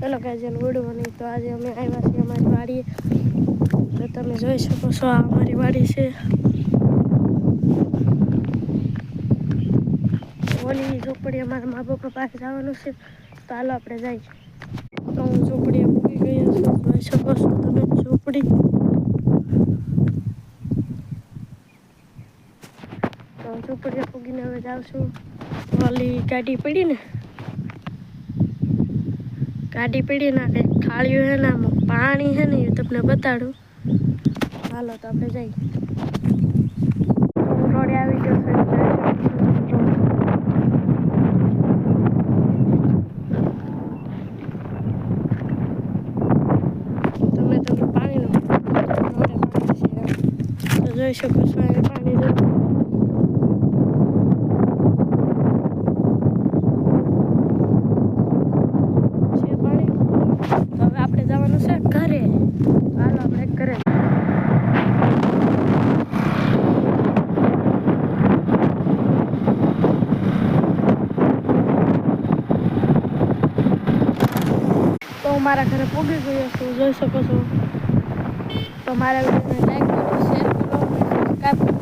ચલો ગાઈઝ એને ઉડવાની તો આજે અમે આવ્યા છીએ અમારી વાડીએ તો તમે જોઈ શકો છો આ અમારી વાડી છે ઓલી ઝોપડી અમારા મા બાપ પાસે જવાનું છે તો હાલો આપણે જઈએ તો હું ઝોપડીએ પૂગી ગઈ છું જોઈ શકો છો તમે ઝોપડી તો ઝોપડીએ પૂગીને હવે જાઉં છું ઓલી ગાડી પડી ને ગાડી પડી ના કંઈક થાળીઓ છે ને આમાં પાણી છે ને એ તમને બતાડું હાલો તો આપણે જઈએ રોડે આવી ગયો છે તમે પાણીનો રોડે પાણી છે તો જોઈ શકો છો અહીં પાણી છે પાણી તો હવે આપણે જવાનું છે ઘરે હાલો આપણે ઘરે તો હું મારા ઘરે પૂગી ગયો છું જોઈ શકો છો તો મારા વિડીયોને લાઈક કરો શેર કરો સબસ્ક્રાઈબ કરો